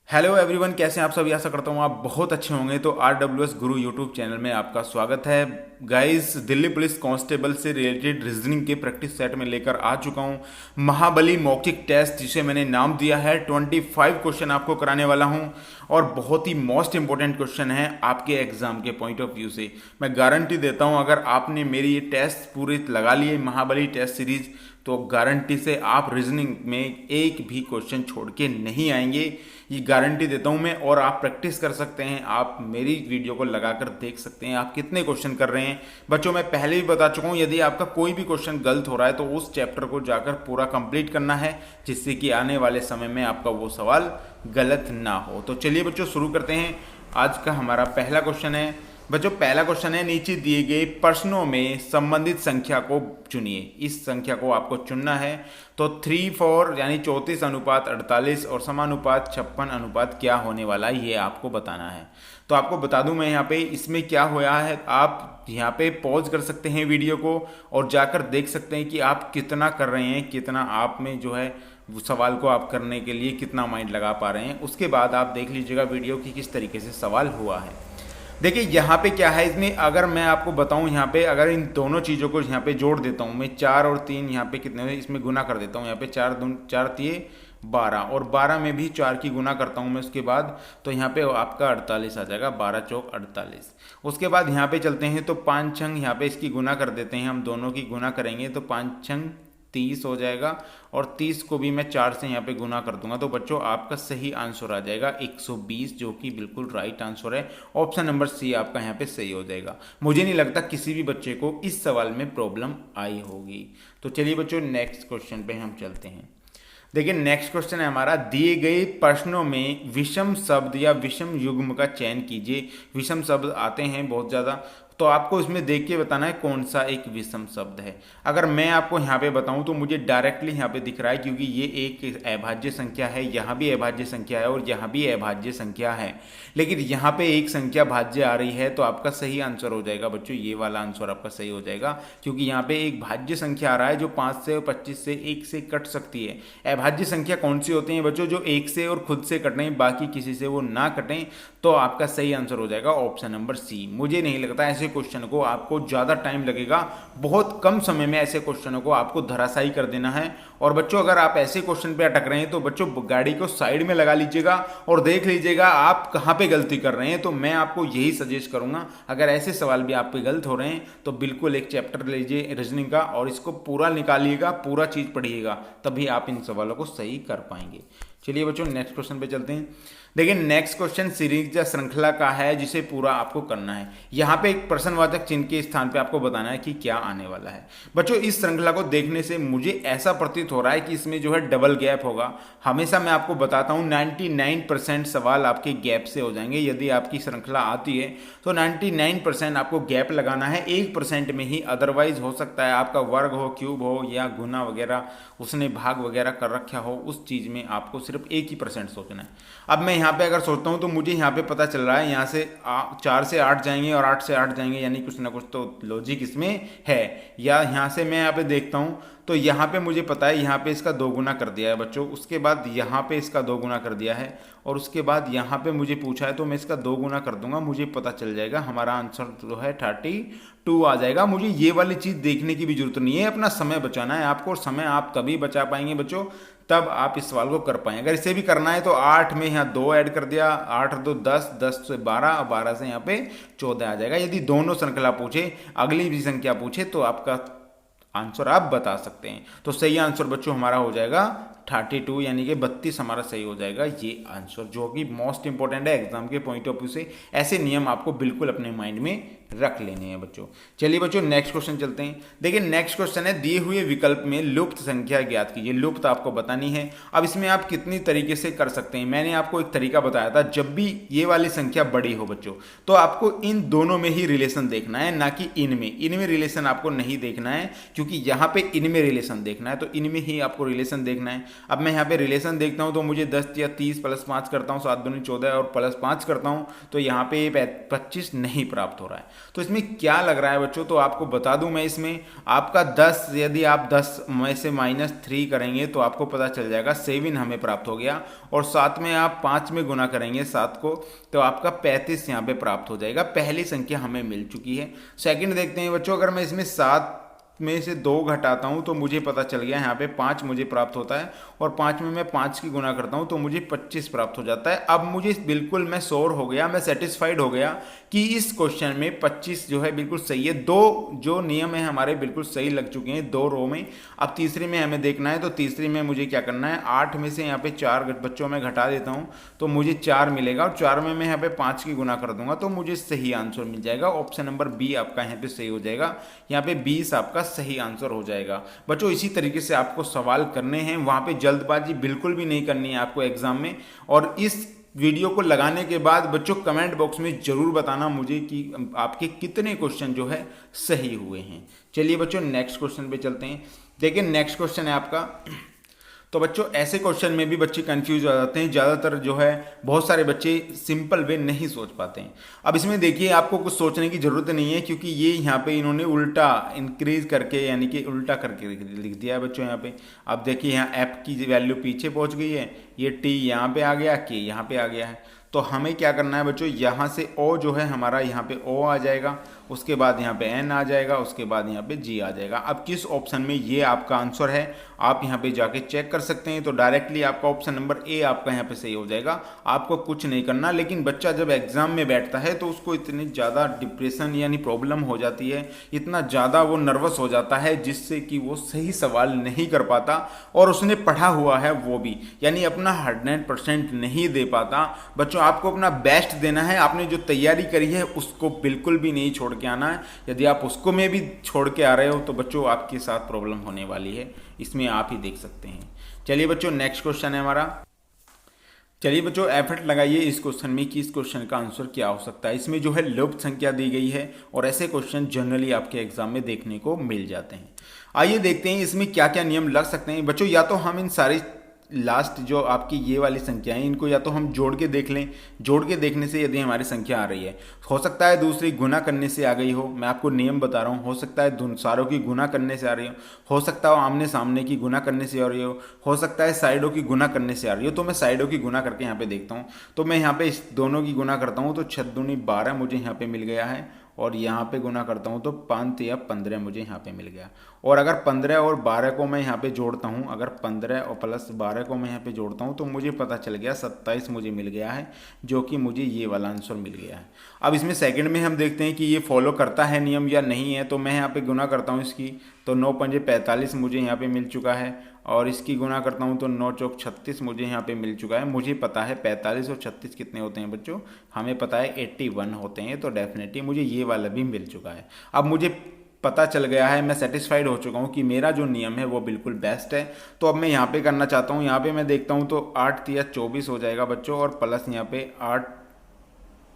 Hello everyone, कैसे हैं आप सभी। आशा करता हूँ आप बहुत अच्छे होंगे। तो RWS गुरु यूट्यूब चैनल में आपका स्वागत है। गाइस, दिल्ली पुलिस कांस्टेबल से रिलेटेड रीजनिंग के प्रैक्टिस सेट में लेकर आ चुका हूँ महाबली मौखिक टेस्ट, जिसे मैंने नाम दिया है 25 क्वेश्चन आपको कराने वाला हूँ। और बहुत ही मोस्ट इंपॉर्टेंट क्वेश्चन है आपके एग्जाम के पॉइंट ऑफ व्यू से। मैं गारंटी देता हूँ, अगर आपने मेरी ये टेस्ट पूरे लगा लिए महाबली टेस्ट सीरीज, तो गारंटी से आप रीजनिंग में एक भी क्वेश्चन छोड़ के नहीं आएंगे। ये गारंटी देता हूं मैं। और आप प्रैक्टिस कर सकते हैं, आप मेरी वीडियो को लगाकर देख सकते हैं आप कितने क्वेश्चन कर रहे हैं। बच्चों, मैं पहले भी बता चुका हूं, यदि आपका कोई भी क्वेश्चन गलत हो रहा है तो उस चैप्टर को जाकर पूरा कंप्लीट करना है, जिससे कि आने वाले समय में आपका वो सवाल गलत ना हो। तो चलिए बच्चों, शुरू करते हैं। आज का हमारा पहला क्वेश्चन है बच्चों, पहला क्वेश्चन है, नीचे दिए गए प्रश्नों में संबंधित संख्या को चुनिए। इस संख्या को आपको चुनना है। तो 3:4 यानी 34:48 और समानुपात 56 क्या होने वाला है, ये आपको बताना है। तो आपको बता दूं मैं, यहाँ पे इसमें क्या हुआ है, आप यहाँ पे पॉज कर सकते हैं वीडियो को और जाकर देख सकते हैं कि आप कितना कर रहे हैं, कितना आप में जो है सवाल को आप करने के लिए कितना माइंड लगा पा रहे हैं। उसके बाद आप देख लीजिएगा वीडियो की किस तरीके से सवाल हुआ है। देखिए यहाँ पे क्या है, इसमें अगर मैं आपको बताऊँ, यहाँ पे अगर इन दोनों चीज़ों को यहाँ पे जोड़ देता हूँ मैं, 4 और 3 यहाँ पे कितने हुए, इसमें गुना कर देता हूँ। यहाँ पे 4 तिये 12 और 12 में भी 4 की गुना करता हूँ मैं उसके बाद, तो यहाँ पे आपका 48 आ जाएगा। 12 चौक 48। उसके बाद यहाँ पे चलते हैं तो 5 छंग यहाँ पे इसकी गुना कर देते हैं, हम दोनों की गुना करेंगे तो 5 छंग 30 हो जाएगा। और 30 को भी मैं 4 से यहाँ पे गुना कर दूंगा, तो बच्चों आपका सही आंसर आ जाएगा 120, जो कि बिल्कुल राइट आंसर है। ऑप्शन नंबर सी आपका यहाँ पे सही हो जाएगा। मुझे नहीं लगता किसी भी बच्चे को इस सवाल में प्रॉब्लम आई होगी। तो चलिए बच्चों, नेक्स्ट क्वेश्चन पे हम चलते हैं। देखिए, नेक्स्ट क्वेश्चन है हमारा, दिए गए प्रश्नों में विषम शब्द या विषम युग्म का चयन कीजिए। विषम शब्द आते हैं बहुत ज़्यादा, तो आपको इसमें देख के बताना है कौन सा एक विषम शब्द है। अगर मैं आपको यहाँ पे बताऊँ तो मुझे डायरेक्टली यहाँ पे दिख रहा है, क्योंकि ये एक अभाज्य संख्या है, यहाँ भी अभाज्य संख्या है और यहाँ भी अभाज्य संख्या है। लेकिन यहाँ पे एक संख्या भाज्य आ रही है, तो आपका सही आंसर हो जाएगा बच्चों, ये वाला आंसर आपका सही हो जाएगा। क्योंकि यहाँ पे एक भाज्य संख्या आ रहा है जो 5 से और 25 से 1 से कट सकती है। अभाज्य संख्या कौन सी होती है बच्चों, जो 1 से और खुद से कटें, बाकी किसी से वो ना कटें। तो आपका सही आंसर हो जाएगा ऑप्शन नंबर सी। मुझे नहीं लगता ऐसे क्वेश्चन को आपको ज़्यादा टाइम लगेगा, बहुत कम समय में ऐसे क्वेश्चनों को आपको धराशायी कर देना है। और बच्चों, अगर आप ऐसे क्वेश्चन पे अटक रहे हैं तो बच्चों गाड़ी को साइड में लगा लीजिएगा और देख लीजिएगा आप कहाँ पे गलती कर रहे हैं। तो मैं आपको यही सजेस्ट करूंगा, अगर ऐसे सवाल भी आप पे गलत हो रहे हैं तो बिल्कुल एक चैप्टर लीजिए रीजनिंग का और इसको पूरा निकालिएगा, पूरा चीज़ पढ़िएगा, तभी आप इन सवालों को सही कर पाएंगे। चलिए बच्चों, नेक्स्ट क्वेश्चन पे चलते हैं। देखिए, नेक्स्ट क्वेश्चन सीरीज या श्रृंखला का है, जिसे पूरा आपको करना है। यहाँ पे एक प्रश्नवाचक चिन्ह के स्थान पे आपको बताना है कि क्या आने वाला है। बच्चों, इस श्रृंखला को देखने से मुझे ऐसा प्रतीत हो रहा है कि इसमें जो है डबल गैप होगा। हमेशा मैं आपको बताता हूँ 99% सवाल आपके गैप से हो जाएंगे। यदि आपकी श्रृंखला आती है तो 99% आपको गैप लगाना है, 1% में ही। अदरवाइज हो सकता है आपका वर्ग हो, क्यूब हो या गुना वगैरह, उसने भाग वगैरह कर रखा हो, उस चीज़ में आपको सिर्फ 1% सोचना है। अब मैं यहाँ पे अगर सोचता हूँ तो मुझे यहाँ पे पता चल रहा है, यहाँ से 4 से 8 जाएंगे और 8 से 8 जाएंगे, यानी कुछ ना कुछ तो लॉजिक इसमें है। या यहाँ से मैं यहाँ पे देखता हूँ तो यहाँ पे मुझे पता है, यहाँ पे इसका 2 गुना कर दिया है बच्चों, उसके बाद यहाँ पे इसका 2 गुना कर दिया है और उसके बाद यहाँ पे मुझे पूछा है तो मैं इसका 2 गुना कर दूंगा, मुझे पता चल जाएगा हमारा आंसर जो है 32 आ जाएगा। मुझे ये वाली चीज़ देखने की भी जरूरत नहीं है, अपना समय बचाना है आपको। और समय आप तभी बचा पाएंगे बच्चों तब आप इस सवाल को कर पाएंगे। अगर इसे भी करना है तो 8 में यहाँ 2 ऐड कर दिया, 8 और 2 10, 10 से 12, 12 से यहाँ पे 14 आ जाएगा। यदि दोनों श्रृंखला पूछे, अगली भी संख्या पूछे, तो आपका आंसर आप बता सकते हैं। तो सही आंसर बच्चों हमारा हो जाएगा 32, यानी कि 32 हमारा सही हो जाएगा ये आंसर, जो कि मोस्ट इंपॉर्टेंट है एग्जाम के पॉइंट ऑफ व्यू से। ऐसे नियम आपको बिल्कुल अपने माइंड में रख लेने हैं बच्चों। चलिए बच्चों, नेक्स्ट क्वेश्चन चलते हैं। देखिए, नेक्स्ट क्वेश्चन है, दिए हुए विकल्प में लुप्त संख्या ज्ञात कीजिए। लुप्त आपको बतानी है। अब इसमें आप कितनी तरीके से कर सकते हैं, मैंने आपको एक तरीका बताया था। जब भी ये वाली संख्या बड़ी हो बच्चों, तो आपको इन दोनों में ही रिलेशन देखना है, ना कि इनमें रिलेशन आपको नहीं देखना है, क्योंकि यहाँ पे इनमें रिलेशन देखना है, तो इनमें ही आपको रिलेशन देखना है। अब मैं यहाँ पे रिलेशन देखता हूँ तो मुझे 10 या 30 प्लस 5 करता हूँ 7 दूनी 14 और प्लस 5 करता हूँ तो यहाँ पे 25 नहीं प्राप्त हो रहा है। तो इसमें क्या लग रहा है बच्चों, तो आपको बता दूं मैं, इसमें आपका 10, यदि आप 10 में से -3 करेंगे तो आपको पता चल जाएगा 7 हमें प्राप्त हो गया, और साथ में आप 5 में गुना करेंगे 7 को तो आपका 35 यहाँ पे प्राप्त हो जाएगा। पहली संख्या हमें मिल चुकी है। सेकंड देखते हैं बच्चों, अगर मैं इसमें 7 में से 2 घटाता हूँ तो मुझे पता चल गया यहाँ पे 5 मुझे प्राप्त होता है, और 5 में मैं 5 की गुना करता हूँ तो मुझे 25 प्राप्त हो जाता है। अब मुझे बिल्कुल मैं श्योर हो गया, मैं सेटिस्फाइड हो गया कि इस क्वेश्चन में 25 जो है बिल्कुल सही है। दो जो नियम है हमारे बिल्कुल सही लग चुके हैं 2 रो में। अब तीसरी में हमें देखना है, तो तीसरी में मुझे क्या करना है, 8 में से यहाँ पे 4 बच्चों में घटा देता हूँ तो मुझे 4 मिलेगा, और 4 में मैं यहाँ पे 5 की गुना कर दूंगा तो मुझे सही आंसर मिल जाएगा। ऑप्शन नंबर बी आपका यहाँ पे सही हो जाएगा। यहाँ पे 20 आपका सही आंसर हो जाएगा। बच्चों इसी तरीके से आपको सवाल करने हैं, वहां पे जल्दबाजी बिल्कुल भी नहीं करनी है आपको एग्जाम में। और इस वीडियो को लगाने के बाद बच्चों कमेंट बॉक्स में जरूर बताना मुझे कि आपके कितने क्वेश्चन जो है सही हुए हैं। चलिए बच्चों नेक्स्ट क्वेश्चन पे चलते हैं। देखिए नेक्स्ट क्वेश्चन है आपका, तो बच्चों ऐसे क्वेश्चन में भी बच्चे कंफ्यूज हो जाते हैं, ज़्यादातर जो है बहुत सारे बच्चे सिंपल वे नहीं सोच पाते हैं। अब इसमें देखिए आपको कुछ सोचने की ज़रूरत नहीं है, क्योंकि ये यहाँ पे इन्होंने उल्टा इंक्रीज करके यानी कि उल्टा करके लिख दिया है बच्चों। यहाँ पे अब देखिए यहाँ एफ की वैल्यू पीछे पहुँच गई है, ये टी यहाँ पे आ गया, के यहाँ पे आ गया है। तो हमें क्या करना है बच्चों, यहाँ से ओ जो है हमारा यहाँ पे ओ आ जाएगा, उसके बाद यहाँ पे एन आ जाएगा, उसके बाद यहाँ पे जी आ जाएगा। अब किस ऑप्शन में ये आपका आंसर है आप यहाँ पे जाके चेक कर सकते हैं। तो डायरेक्टली आपका ऑप्शन नंबर ए आपका यहाँ पे सही हो जाएगा, आपको कुछ नहीं करना। लेकिन बच्चा जब एग्जाम में बैठता है तो उसको इतनी ज़्यादा डिप्रेशन यानी प्रॉब्लम हो जाती है, इतना ज़्यादा वो नर्वस हो जाता है जिससे कि वो सही सवाल नहीं कर पाता, और उसने पढ़ा हुआ है वो भी यानी अपना 100% नहीं दे पाता। बच्चों आपको अपना बेस्ट देना है, आपने जो तैयारी करी है उसको बिल्कुल भी नहीं छोड़ के आना है। यदि आप उसको में भी छोड़ के आ रहे हो तो बच्चों आपके साथ प्रॉब्लम होने वाली है, इसमें आप ही देख सकते हैं। चलिए बच्चों नेक्स्ट क्वेश्चन है हमारा। चलिए बच्चों एफर्ट लगाइए इस क्वेश्चन में कि इस क्वेश्चन का आंसर क्या हो सकता है। इसमें जो है लुप्त संख्या दी गई है, और ऐसे क्वेश्चन जनरली आपके एग्जाम में देखने को मिल जाते हैं। आइए देखते हैं इसमें क्या क्या नियम लग सकते हैं बच्चों। या तो हम इन सारी लास्ट जो आपकी ये वाली संख्या है इनको या तो हम जोड़ के देख लें, जोड़ के देखने से यदि हमारी संख्या आ रही है, हो सकता है दूसरी गुना करने से आ गई हो, मैं आपको नियम बता रहा हूँ, हो सकता है सारों की गुना करने से आ रही हो सकता है आमने सामने की गुना करने से आ रही हो सकता है साइडों की गुना करने से आ रही हो। तो मैं साइडों की गुना करके यहाँ पे देखता हूँ, तो मैं यहाँ पे इस दोनों की गुना करता हूँ तो 6 दूनी 12 मुझे यहाँ पे मिल गया है, और यहाँ पे गुना करता हूँ तो 5 या 15 मुझे यहाँ पे मिल गया। और अगर 15 और 12 को मैं यहाँ पे जोड़ता हूँ, अगर 15 और प्लस 12 को मैं यहाँ पे जोड़ता हूँ तो मुझे पता चल गया 27 मुझे मिल गया है, जो कि मुझे ये वाला आंसर मिल गया है। अब इसमें सेकंड में हम देखते हैं कि ये फॉलो करता है नियम या नहीं है। तो मैं यहाँ पे गुना करता हूँ इसकी, तो 9 पंजे 45 मुझे यहाँ पे मिल चुका है, और इसकी गुना करता हूँ तो 9 चौक 36 मुझे यहाँ पे मिल चुका है। मुझे पता है 45 और 36 कितने होते हैं बच्चों, हमें पता है 81 होते हैं, तो डेफिनेटली मुझे ये वाला भी मिल चुका है। अब मुझे पता चल गया है, मैं सेटिस्फाइड हो चुका हूँ कि मेरा जो नियम है वो बिल्कुल बेस्ट है। तो अब मैं यहाँ पे करना चाहता हूँ, यहाँ पे मैं देखता हूँ तो 8 या 24 हो जाएगा बच्चों, और प्लस यहाँ पे 8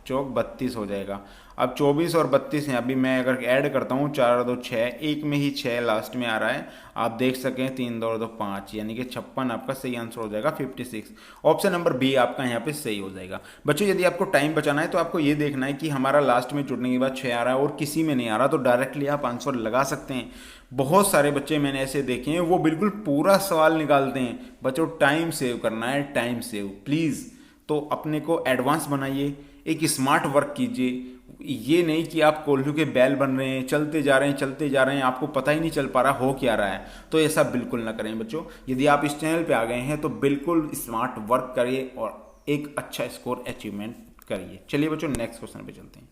चौक 32 हो जाएगा। अब 24 और 32 यहाँ भी मैं अगर ऐड करता हूँ, 4 और 2 6, एक में ही 6 लास्ट में आ रहा है, आप देख सकें 3 2 और 2 5, यानी कि 56 आपका सही आंसर हो जाएगा 56। ऑप्शन नंबर बी आपका यहाँ पे सही हो जाएगा। बच्चों यदि आपको टाइम बचाना है तो आपको ये देखना है कि हमारा लास्ट में जुड़ने के बाद 6 आ रहा है और किसी में नहीं आ रहा, तो डायरेक्टली आप आंसर लगा सकते हैं। बहुत सारे बच्चे मैंने ऐसे देखे हैं वो बिल्कुल पूरा सवाल निकालते हैं। बच्चों टाइम सेव करना है, टाइम सेव प्लीज़। तो अपने को एडवांस बनाइए, एक स्मार्ट वर्क कीजिए। ये नहीं कि आप कोल्हू के बैल बन रहे हैं, चलते जा रहे हैं, आपको पता ही नहीं चल पा रहा हो क्या रहा है। तो ऐसा बिल्कुल ना करें बच्चों। यदि आप इस चैनल पे आ गए हैं तो बिल्कुल स्मार्ट वर्क करिए और एक अच्छा स्कोर अचीवमेंट करिए। चलिए बच्चों नेक्स्ट क्वेश्चन पे चलते हैं।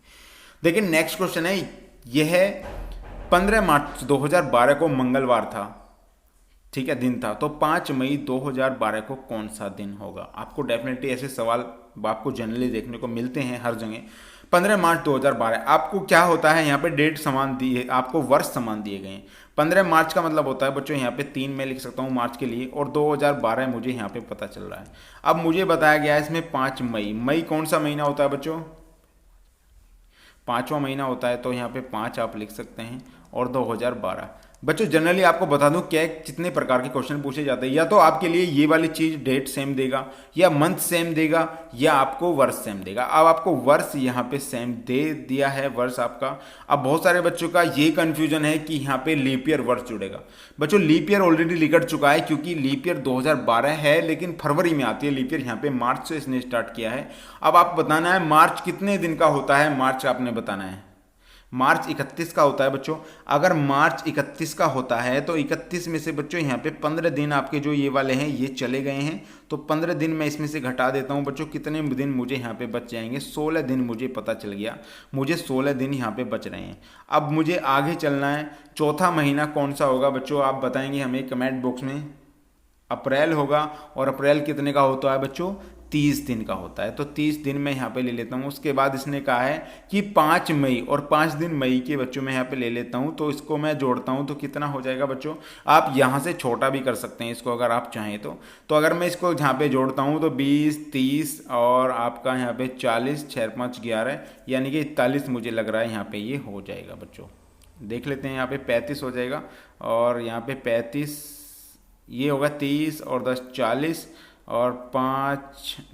देखिए नेक्स्ट क्वेश्चन है, यह है 15 मार्च 2012 को मंगलवार था, ठीक है, दिन था। तो 5 मई 2012 को कौन सा दिन होगा? आपको डेफिनेटली ऐसे सवाल आपको जनरली देखने को मिलते हैं हर जगह। 15 मार्च 2012 आपको क्या होता है, यहाँ पे डेट समान दी है, आपको वर्ष समान दिए गए हैं। 15 मार्च का मतलब होता है बच्चों यहाँ पे 3 मैं लिख सकता हूँ मार्च के लिए, और 2012 मुझे यहाँ पे पता चल रहा है। अब मुझे बताया गया है इसमें 5 मई, मई कौन सा महीना होता है बच्चों? 5वां महीना होता है, तो यहाँ पे 5 आप लिख सकते हैं और 2012। बच्चों जनरली आपको बता दूं क्या कितने प्रकार के क्वेश्चन पूछे जाते हैं, या तो आपके लिए ये वाली चीज डेट सेम देगा, या मंथ सेम देगा, या आपको वर्ष सेम देगा। अब आपको वर्ष यहाँ पे सेम दे दिया है वर्ष आपका। अब बहुत सारे बच्चों का ये कंफ्यूजन है कि यहाँ पे लीप ईयर वर्ष जुड़ेगा। बच्चों लीप ईयर ऑलरेडी निकट चुका है, क्योंकि लीप ईयर 2012 है, लेकिन फरवरी में आती है लीप ईयर। यहाँ पे मार्च से इसने स्टार्ट किया है। अब आप बताना है मार्च कितने दिन का होता है, मार्च आपने बताना है। मार्च 31 का होता है बच्चों। अगर मार्च 31 का होता है तो 31 में से बच्चों यहाँ पे 15 दिन आपके जो ये वाले हैं ये चले गए हैं, तो 15 दिन मैं इसमें से घटा देता हूँ बच्चों। कितने दिन मुझे यहाँ पे बच जाएंगे, 16 दिन मुझे पता चल गया, मुझे 16 दिन यहाँ पे बच रहे हैं। अब मुझे आगे चलना है, चौथा महीना कौन सा होगा बच्चों, आप बताएंगे हमें कमेंट बॉक्स में। अप्रैल होगा, और अप्रैल कितने का होता है बच्चों, 30 दिन का होता है। तो 30 दिन मैं यहाँ पे ले लेता हूँ। उसके बाद इसने कहा है कि 5 मई, और 5 दिन मई के बच्चों मैं यहाँ पे ले लेता हूँ, तो इसको मैं जोड़ता हूँ तो कितना हो जाएगा बच्चों। आप यहाँ से छोटा भी कर सकते हैं इसको अगर आप चाहें तो अगर मैं इसको यहाँ पे जोड़ता हूँ तो 20, 30 और आपका यहाँ पे 40, 6, 5, 11 यानी कि 41 मुझे लग रहा है यहाँ पे ये हो जाएगा बच्चों। देख लेते हैं, यहाँ पे 35 हो जाएगा, और यहाँ पे 35 ये होगा, 30 और 10 40, और 5,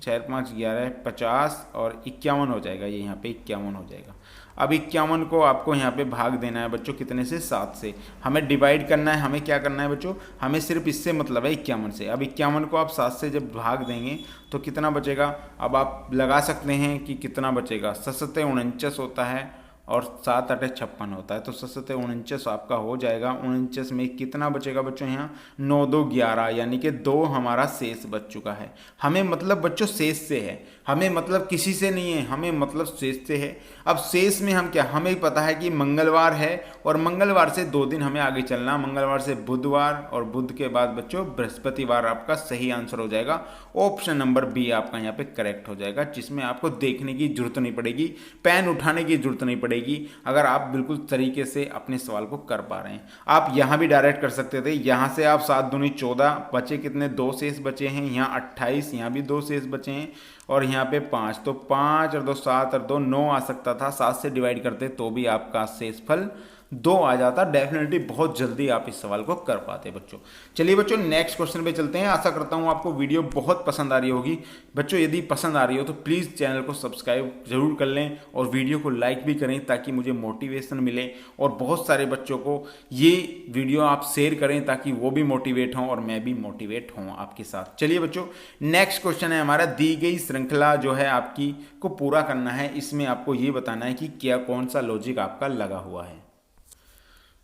6, 5, 11, 50 और 51 हो जाएगा। ये यहाँ पे 51 हो जाएगा। अब 51 को आपको यहाँ पे भाग देना है बच्चों, कितने से, 7 से। हमें डिवाइड करना है, हमें क्या करना है बच्चों, हमें सिर्फ इससे मतलब है 51 से। अब 51 को आप 7 से जब भाग देंगे तो कितना बचेगा। अब आप लगा सकते हैं कि कितना बचेगा, 7 49 होता है, और 7 8 56 होता है, तो 7 49 आपका हो जाएगा। 49 में कितना बचेगा बच्चों, यहाँ 9 2 11, यानी कि 2 हमारा शेष बच चुका है। हमें मतलब बच्चों शेष से है, हमें मतलब किसी से नहीं है, हमें मतलब शेष से है। अब शेष में हम क्या, हमें पता है कि मंगलवार है, और मंगलवार से 2 दिन हमें आगे चलना, मंगलवार से बुधवार, और बुध के बाद बच्चों बृहस्पतिवार आपका सही आंसर हो जाएगा। ऑप्शन नंबर बी आपका यहाँ पे करेक्ट हो जाएगा, जिसमें आपको देखने की जरूरत नहीं पड़ेगी, पेन उठाने की जरूरत नहीं पड़ेगी, अगर आप बिल्कुल तरीके से अपने सवाल को कर पा रहे हैं। आप यहां भी डायरेक्ट कर सकते थे, यहां से आप 7 दूनी 14 बचे, कितने 2 शेष बचे हैं, यहाँ 28, यहाँ भी 2 शेष बचे हैं, और यहाँ पे 5, तो 5 और 2 7 और 2 9 आ सकता था। 7 से डिवाइड करते तो भी आपका शेषफल 2 आ जाता। डेफिनेटली बहुत जल्दी आप इस सवाल को कर पाते बच्चों। चलिए बच्चों नेक्स्ट क्वेश्चन पे चलते हैं। आशा करता हूँ आपको वीडियो बहुत पसंद आ रही होगी बच्चों। यदि पसंद आ रही हो तो प्लीज़ चैनल को सब्सक्राइब जरूर कर लें, और वीडियो को लाइक भी करें, ताकि मुझे मोटिवेशन मिले, और बहुत सारे बच्चों को ये वीडियो आप शेयर करें, ताकि वो भी मोटिवेट हों और मैं भी मोटिवेट हूँ आपके साथ। चलिए बच्चों नेक्स्ट क्वेश्चन है हमारा, दी गई श्रृंखला जो है आपकी को पूरा करना है। इसमें आपको ये बताना है कि क्या कौन सा लॉजिक आपका लगा हुआ है।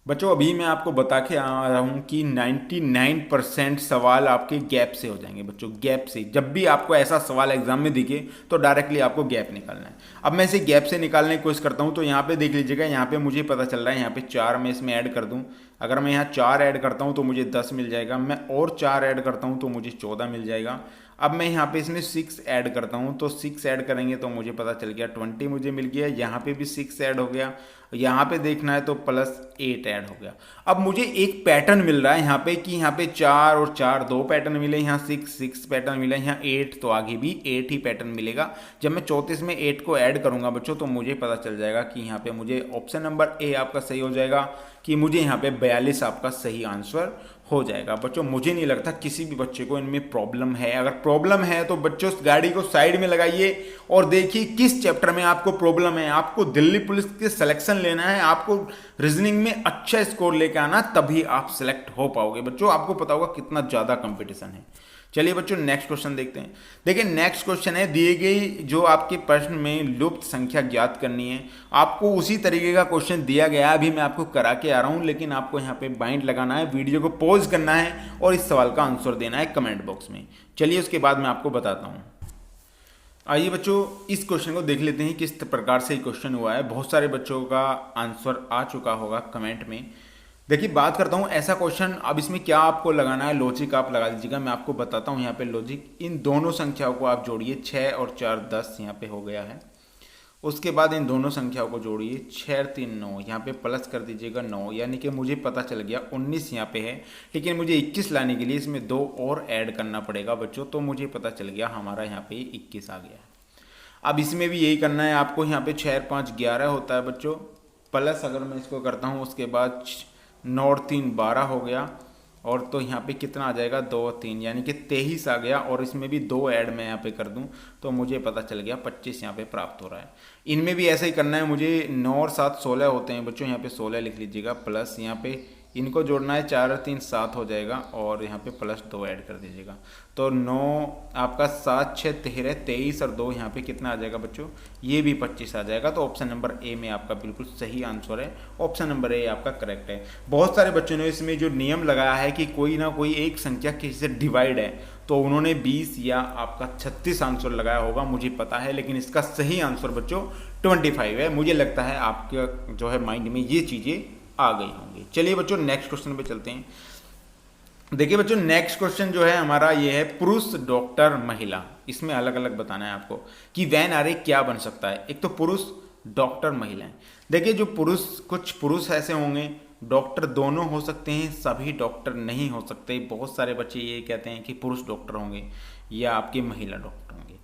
बच्चों अभी मैं आपको बता के आ रहा हूँ कि 99% सवाल आपके गैप से हो जाएंगे बच्चों। गैप से, जब भी आपको ऐसा सवाल एग्जाम में दिखे तो डायरेक्टली आपको गैप निकालना है। अब मैं इसे गैप से निकालने की कोशिश करता हूँ, तो यहाँ पे देख लीजिएगा, यहाँ पे मुझे पता चल रहा है, यहाँ पे 4 मैं इसमें ऐड कर दूँ। अगर मैं यहाँ 4 ऐड करता हूँ तो मुझे 10 मिल जाएगा, मैं और 4 ऐड करता हूँ तो मुझे 14 मिल जाएगा। अब मैं यहाँ पे इसमें 6 ऐड करता हूँ, तो 6 ऐड करेंगे तो मुझे पता चल गया 20 मुझे मिल गया। यहाँ पे भी 6 ऐड हो गया, यहाँ पे देखना है तो +8 ऐड हो गया। अब मुझे एक पैटर्न मिल रहा है यहाँ पे कि यहाँ पे 4 और 4 2 पैटर्न मिले, यहाँ 6 पैटर्न मिले, यहाँ 8, तो आगे भी 8 ही पैटर्न मिलेगा। जब मैं 34 में 8 को ऐड करूंगा बच्चों तो मुझे पता चल जाएगा कि यहाँ पे मुझे ऑप्शन नंबर ए आपका सही हो जाएगा, कि मुझे यहाँ पे 42 आपका सही आंसर हो जाएगा। बच्चों मुझे नहीं लगता किसी भी बच्चे को इनमें प्रॉब्लम है। अगर प्रॉब्लम है तो बच्चों गाड़ी को साइड में लगाइए और देखिए किस चैप्टर में आपको प्रॉब्लम है। आपको दिल्ली पुलिस के सिलेक्शन लेना है, आपको रीजनिंग में अच्छा स्कोर लेकर आना, तभी आप सिलेक्ट हो पाओगे। बच्चों आपको पता होगा कितना ज़्यादा कंपटीशन है। चलिए बच्चों नेक्स्ट क्वेश्चन देखते हैं। देखिए नेक्स्ट क्वेश्चन है, दिए गई जो आपके प्रश्न में लुप्त संख्या ज्ञात करनी है। आपको उसी तरीके का क्वेश्चन दिया गया, अभी मैं आपको करा के आ रहा हूं, लेकिन आपको यहाँ पे बाइंड लगाना है, वीडियो को पॉज करना है और इस सवाल का आंसर देना है कमेंट बॉक्स में। चलिए उसके बाद मैं आपको बताता हूँ। आइए बच्चों इस क्वेश्चन को देख लेते हैं किस प्रकार से क्वेश्चन हुआ है। बहुत सारे बच्चों का आंसर आ चुका होगा कमेंट में। देखिए बात करता हूँ ऐसा क्वेश्चन, अब इसमें क्या आपको लगाना है, लॉजिक आप लगा दीजिएगा। मैं आपको बताता हूँ यहाँ पे लॉजिक, इन दोनों संख्याओं को आप जोड़िए, 6 और 4 10 यहाँ पे हो गया है। उसके बाद इन दोनों संख्याओं को जोड़िए, 6 और 3 9, यहाँ पे प्लस कर दीजिएगा 9, यानी कि मुझे पता चल गया 19 यहाँ पे है, लेकिन मुझे 21 लाने के लिए इसमें 2 और ऐड करना पड़ेगा बच्चों, तो मुझे पता चल गया हमारा यहाँ पे 21 आ गया। अब इसमें भी यही करना है आपको, यहाँ पे 6 और 5 11 होता है बच्चों, प्लस अगर मैं इसको करता हूँ उसके बाद 9 और 3 12 हो गया, और तो यहाँ पे कितना आ जाएगा 2 और 3 यानी कि 23 आ गया, और इसमें भी 2 ऐड मैं यहाँ पे कर दूँ तो मुझे पता चल गया 25 यहाँ पे प्राप्त हो रहा है। इनमें भी ऐसा ही करना है मुझे। 9 और 7 16 होते हैं बच्चों, यहाँ पे 16 लिख लीजिएगा, प्लस यहाँ पे इनको जोड़ना है, 4 और 3 7 हो जाएगा, और यहाँ पे प्लस 2 ऐड कर दीजिएगा। तो 9 आपका 7 6 13 23 और 2 यहाँ पे कितना आ जाएगा बच्चों, ये भी 25 आ जाएगा। तो ऑप्शन नंबर ए में आपका बिल्कुल सही आंसर है, ऑप्शन नंबर ए आपका करेक्ट है। बहुत सारे बच्चों ने इसमें जो नियम लगाया है कि कोई ना कोई एक संख्या किसी से डिवाइड है, तो उन्होंने 20 या आपका 36 आंसर लगाया होगा, मुझे पता है, लेकिन इसका सही आंसर बच्चों 25 है। मुझे लगता है आपके जो है माइंड में ये चीज़ें आ गई होंगी। चलिए बच्चों नेक्स्ट क्वेश्चन पे चलते हैं। देखिए बच्चों नेक्स्ट क्वेश्चन जो है हमारा ये है पुरुष डॉक्टर महिला। इसमें अलग अलग बताना है आपको कि वैन आरे क्या बन सकता है। एक तो पुरुष डॉक्टर महिलाएं। देखिए जो पुरुष, कुछ पुरुष ऐसे होंगे डॉक्टर दोनों हो सकते हैं, सभी डॉक्टर नहीं हो सकते। बहुत सारे बच्चे ये कहते हैं कि पुरुष डॉक्टर होंगे या आपके महिला डॉक्टर होंगे।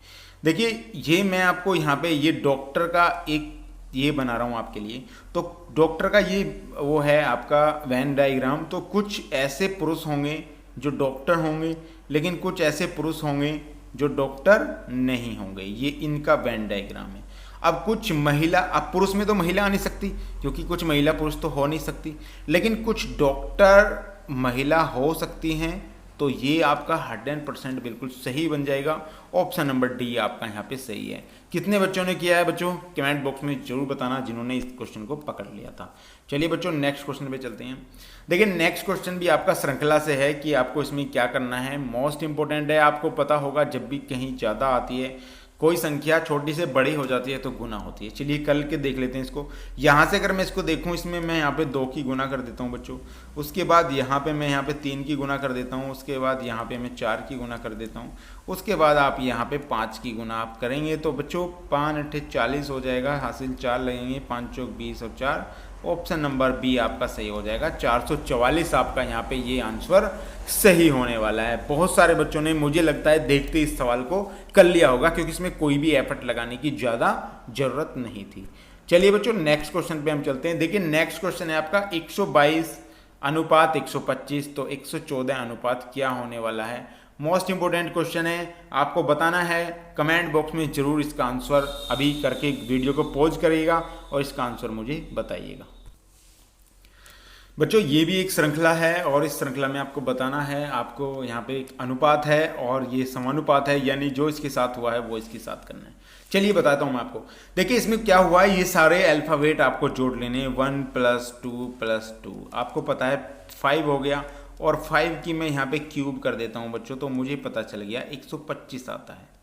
देखिए ये मैं आपको यहाँ पे ये डॉक्टर का एक ये बना रहा हूँ आपके लिए। तो डॉक्टर का ये वो है आपका वैन डायग्राम। तो कुछ ऐसे पुरुष होंगे जो डॉक्टर होंगे, लेकिन कुछ ऐसे पुरुष होंगे जो डॉक्टर नहीं होंगे। ये इनका वैन डायग्राम है। अब कुछ महिला, अब पुरुष में तो महिला आ नहीं सकती क्योंकि कुछ महिला पुरुष तो हो नहीं सकती, लेकिन कुछ डॉक्टर महिला हो सकती हैं। तो ये आपका 100% बिल्कुल सही बन जाएगा। ऑप्शन नंबर डी आपका यहाँ पे सही है। कितने बच्चों ने किया है बच्चों, कमेंट बॉक्स में जरूर बताना जिन्होंने इस क्वेश्चन को पकड़ लिया था। चलिए बच्चों नेक्स्ट क्वेश्चन पे चलते हैं। देखिए नेक्स्ट क्वेश्चन भी आपका श्रृंखला से है कि आपको इसमें क्या करना है। मोस्ट इंपॉर्टेंट है, आपको पता होगा जब भी कहीं ज़्यादा आती है, कोई संख्या छोटी से बड़ी हो जाती है तो गुना होती है। चलिए कल के देख लेते हैं इसको। यहाँ से अगर मैं इसको देखूँ, इसमें मैं यहाँ पे 2 की गुना कर देता हूँ बच्चों, उसके बाद यहाँ पे मैं यहाँ पे 3 की गुना कर देता हूँ, उसके बाद यहाँ पे मैं 4 की गुना कर देता हूँ, उसके बाद आप यहाँ पे 5 की गुना आप करेंगे तो बच्चों 5 8 40 हो जाएगा, हासिल 4 लगेंगे, 5 चौक 20 और 4, ऑप्शन नंबर बी आपका सही हो जाएगा। 444 आपका यहाँ पे ये आंसर सही होने वाला है। बहुत सारे बच्चों ने मुझे लगता है देखते इस सवाल को कर लिया होगा क्योंकि इसमें कोई भी एफर्ट लगाने की ज़्यादा ज़रूरत नहीं थी। चलिए बच्चों नेक्स्ट क्वेश्चन पे हम चलते हैं। देखिए नेक्स्ट क्वेश्चन है आपका 122 अनुपात 125, तो 114 अनुपात क्या होने वाला है। मोस्ट इंपोर्टेंट क्वेश्चन है, आपको बताना है। कमेंट बॉक्स में जरूर इसका आंसर अभी करके वीडियो को पॉज करिएगा और इसका आंसर मुझे बताइएगा। बच्चों ये भी एक श्रृंखला है और इस श्रृंखला में आपको बताना है, आपको यहाँ पे एक अनुपात है और ये समानुपात है, यानी जो इसके साथ हुआ है वो इसके साथ करना है। चलिए बताता हूँ मैं आपको। देखिए इसमें क्या हुआ है, ये सारे अल्फ़ाबेट आपको जोड़ लेने, 1 + 2 आपको पता है 5 हो गया, और 5 की मैं यहाँ पे क्यूब कर देता हूँ बच्चों, तो मुझे पता चल गया 125 आता है।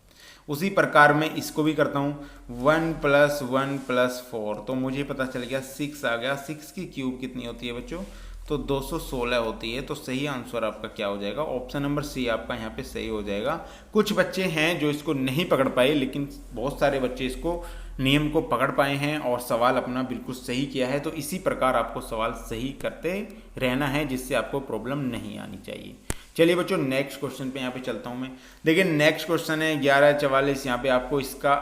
उसी प्रकार मैं इसको भी करता हूँ 1 + 1 + 4, तो मुझे पता चल गया 6 आ गया। 6 की क्यूब कितनी होती है बच्चों, तो 216 होती है। तो सही आंसर आपका क्या हो जाएगा, ऑप्शन नंबर सी आपका यहाँ पे सही हो जाएगा। कुछ बच्चे हैं जो इसको नहीं पकड़ पाए, लेकिन बहुत सारे बच्चे इसको नियम को पकड़ पाए हैं और सवाल अपना बिल्कुल सही किया है। तो इसी प्रकार आपको सवाल सही करते रहना है जिससे आपको प्रॉब्लम नहीं आनी चाहिए। चलिए बच्चों नेक्स्ट क्वेश्चन पे यहाँ पे चलता हूँ मैं। देखिए नेक्स्ट क्वेश्चन है 1144। यहाँ पे आपको इसका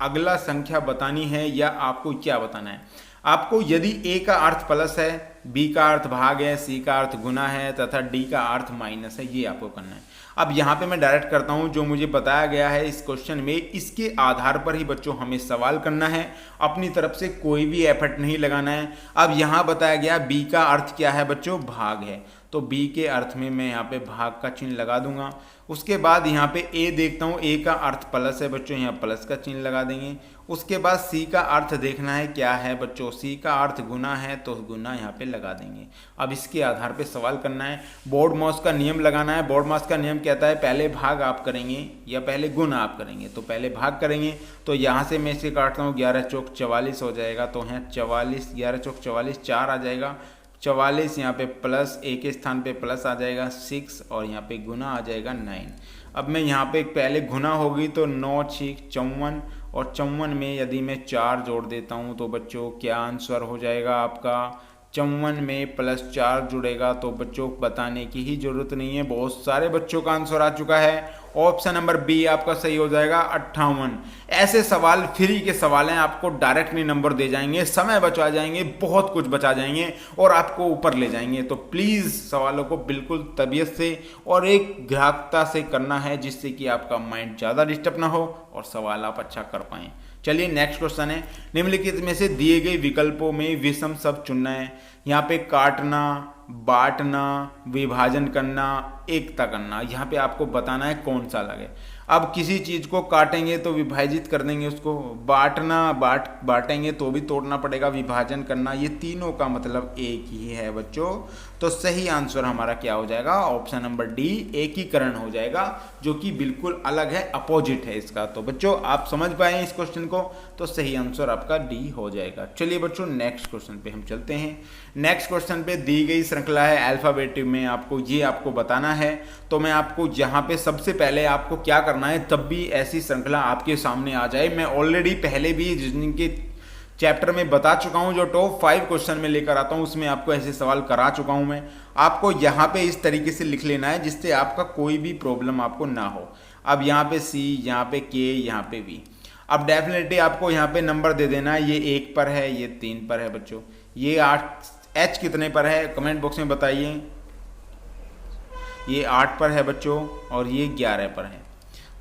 अगला संख्या बतानी है या आपको क्या बताना है। आपको यदि ए का अर्थ प्लस है, बी का अर्थ भाग है, सी का अर्थ गुना है तथा डी का अर्थ माइनस है, ये आपको करना है। अब यहाँ पे मैं डायरेक्ट करता हूँ, जो मुझे बताया गया है इस क्वेश्चन में, इसके आधार पर ही बच्चों हमें सवाल करना है। अपनी तरफ से कोई भी एफर्ट नहीं लगाना है। अब यहाँ बताया गया बी का अर्थ क्या है बच्चों, भाग है, तो बी के अर्थ में मैं यहाँ पे भाग का चिन्ह लगा दूंगा। उसके बाद यहाँ पे ए देखता हूँ, ए का अर्थ प्लस है बच्चों, यहाँ प्लस का चिन्ह लगा देंगे। उसके बाद सी का अर्थ देखना है क्या है बच्चों, सी का अर्थ गुना है तो गुना यहाँ पे लगा देंगे। अब इसके आधार पे सवाल करना है। बोर्ड मास का नियम लगाना है। बोर्ड मास का नियम कहता है पहले भाग आप करेंगे या पहले गुना आप करेंगे, तो पहले भाग करेंगे। तो यहाँ से मैं इसे काटता हूँ, 11 चौक 44 हो जाएगा, तो यहाँ 44, 11 चौक 44, 4 आ जाएगा। 44 यहाँ पे प्लस, ए के स्थान पे प्लस आ जाएगा 6, और यहाँ पे गुना आ जाएगा 9। अब मैं यहाँ पे पहले गुना होगी तो 9 6 54, और 54 में यदि मैं 4 जोड़ देता हूँ तो बच्चों क्या आंसर हो जाएगा आपका, 54 में +4 जुड़ेगा। तो बच्चों बताने की ही ज़रूरत नहीं है, बहुत सारे बच्चों का आंसर आ चुका है। ऑप्शन नंबर बी आपका सही हो जाएगा 58। ऐसे सवाल फ्री के सवाल हैं, आपको डायरेक्टली नंबर दे जाएंगे, समय बचा जाएंगे, बहुत कुछ बचा जाएंगे और आपको ऊपर ले जाएंगे। तो प्लीज़ सवालों को बिल्कुल तबीयत से और एक ग्राहकता से करना है, जिससे कि आपका माइंड ज़्यादा डिस्टर्ब ना हो और सवाल आप अच्छा कर पाएँ। चलिए नेक्स्ट क्वेश्चन है, निम्नलिखित में से दिए गए विकल्पों में विषम शब्द चुनना है। यहाँ पे काटना, बांटना, विभाजन करना, एकता करना, यहाँ पे आपको बताना है कौन सा लगे। अब किसी चीज़ को काटेंगे तो विभाजित कर देंगे उसको, बांटेंगे तो भी तोड़ना पड़ेगा, विभाजन करना, ये तीनों का मतलब एक ही है बच्चों। तो सही आंसर हमारा क्या हो जाएगा, ऑप्शन नंबर डी एकीकरण हो जाएगा, जो कि बिल्कुल अलग है, अपोजिट है इसका। तो बच्चों आप समझ पाए इस क्वेश्चन को, तो सही आंसर आपका डी हो जाएगा। चलिए बच्चों नेक्स्ट क्वेश्चन पे हम चलते हैं। नेक्स्ट क्वेश्चन पे दी गई श्रृंखला है अल्फाबेटिक में, आपको बताना है। तो मैं आपको यहाँ पे सबसे पहले आपको क्या करना है, तब भी ऐसी श्रृंखला आपके सामने आ जाए। मैं ऑलरेडी पहले भी रीजनिंग के चैप्टर में बता चुका हूँ, जो टॉप 5 क्वेश्चन में लेकर आता हूँ उसमें आपको ऐसे सवाल करा चुका हूँ मैं। आपको यहाँ पे इस तरीके से लिख लेना है जिससे आपका कोई भी प्रॉब्लम आपको ना हो। अब यहाँ पे सी, यहाँ पे के, यहाँ पे वी। अब डेफिनेटली आपको यहाँ पे नंबर दे देना है, ये 1 पर है, ये 3 पर है बच्चों, ये 8, एच कितने पर है कमेंट बॉक्स में बताइए। ये 8 पर है बच्चों और ये 11 पर है।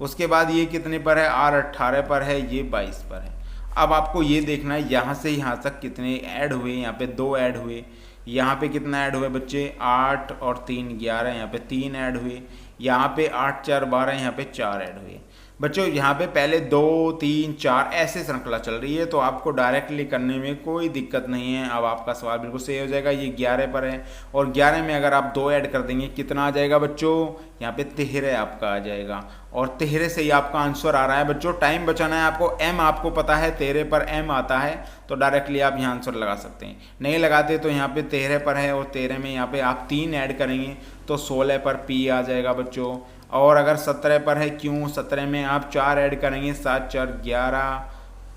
उसके बाद ये कितने पर है, आर 18 पर है, ये 22 पर है। अब आपको ये देखना है यहाँ से यहाँ तक कितने ऐड हुए, यहाँ पे 2 ऐड हुए, यहाँ पे कितना ऐड हुए बच्चे 8 और 3 11, यहाँ पे 3 ऐड हुए, यहाँ पे 8 4 12, यहाँ पे 4 ऐड हुए। बच्चों यहाँ पे पहले 2 3 4 ऐसे श्रृंखला चल रही है, तो आपको डायरेक्टली करने में कोई दिक्कत नहीं है। अब आपका सवाल बिल्कुल सही हो जाएगा। ये 11 पर है और 11 में अगर आप 2 ऐड कर देंगे कितना आ जाएगा बच्चों, यहाँ पे 13 आपका आ जाएगा और 13 से ही आपका आंसर आ रहा है बच्चों। टाइम बचाना है आपको, एम आपको पता है 13 पर एम आता है, तो डायरेक्टली आप यहाँ आंसर लगा सकते हैं। नहीं लगाते तो यहाँ पे 13 पर है और 13 में यहाँ पे आप 3 ऐड करेंगे तो 16 पर पी आ जाएगा बच्चों। और अगर 17 पर है क्यों, 17 में आप 4 ऐड करेंगे, 7 4 11,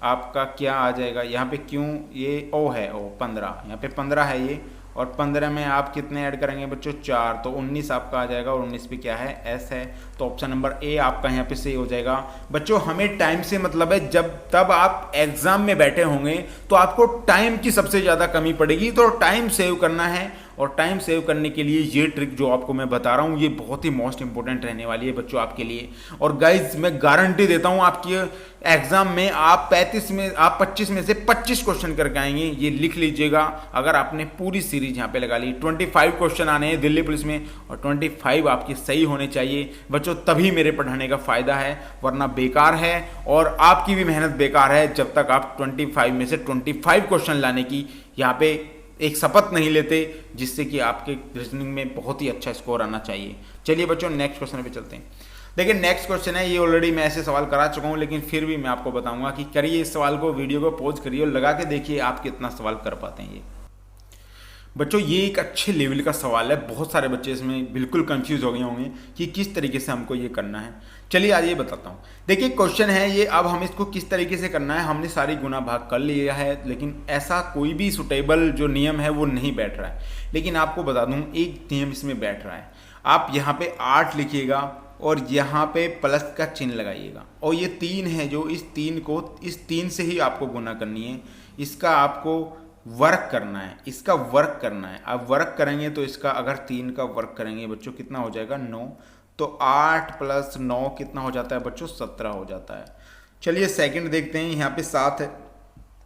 आपका क्या आ जाएगा यहाँ पे क्यों, ये ओ है, ओ 15, यहाँ पे 15 है ये, और 15 में आप कितने ऐड करेंगे बच्चों 4, तो 19 आपका आ जाएगा और 19 पे क्या है एस है। तो ऑप्शन नंबर ए आपका यहाँ पे सही हो जाएगा। बच्चों हमें टाइम से मतलब है, जब तब आप एग्जाम में बैठे होंगे तो आपको टाइम की सबसे ज़्यादा कमी पड़ेगी, तो टाइम सेव करना है। और टाइम सेव करने के लिए ये ट्रिक जो आपको मैं बता रहा हूँ ये बहुत ही मोस्ट इंपॉर्टेंट रहने वाली है बच्चों आपके लिए। और गाइज मैं गारंटी देता हूँ आपकी एग्जाम में आप 25 में से 25 क्वेश्चन करके आएंगे, ये लिख लीजिएगा। अगर आपने पूरी सीरीज यहाँ पे लगा ली, 25 क्वेश्चन आने हैं दिल्ली पुलिस में और 25 आपके सही होने चाहिए बच्चों, तभी मेरे पढ़ाने का फायदा है, वरना बेकार है और आपकी भी मेहनत बेकार है जब तक आप 25 में से 25 क्वेश्चन लाने की यहाँ पे एक शपथ नहीं लेते, जिससे कि आपके रीजनिंग में बहुत ही अच्छा स्कोर आना चाहिए। चलिए बच्चों नेक्स्ट क्वेश्चन पे चलते हैं। देखिए नेक्स्ट क्वेश्चन है, ये ऑलरेडी मैं ऐसे सवाल करा चुका हूँ, लेकिन फिर भी मैं आपको बताऊंगा कि करिए इस सवाल को, वीडियो को पॉज करिए और लगा के देखिए आप कितना सवाल कर पाते हैं। ये बच्चों ये एक अच्छे लेवल का सवाल है, बहुत सारे बच्चे इसमें बिल्कुल कंफ्यूज हो गए होंगे कि किस तरीके से हमको ये करना है। चलिए आज ये बताता हूँ। देखिए क्वेश्चन है ये, अब हम इसको किस तरीके से करना है, हमने सारी गुना भाग कर लिया है, लेकिन ऐसा कोई भी सुटेबल जो नियम है वो नहीं बैठ रहा है। लेकिन आपको बता दूँ एक नियम इसमें बैठ रहा है। आप यहाँ पे 8 लिखिएगा और यहाँ पे प्लस का चिन्ह लगाइएगा, और ये 3 है जो इस 3 से ही आपको गुना करनी है, इसका आपको वर्क करना है, इसका वर्क करना है। आप वर्क करेंगे तो इसका अगर 3 का वर्क करेंगे बच्चों कितना हो जाएगा 9, तो 8 + 9 कितना हो जाता है बच्चों 17 हो जाता है। चलिए सेकंड देखते हैं, यहाँ पे 7 है,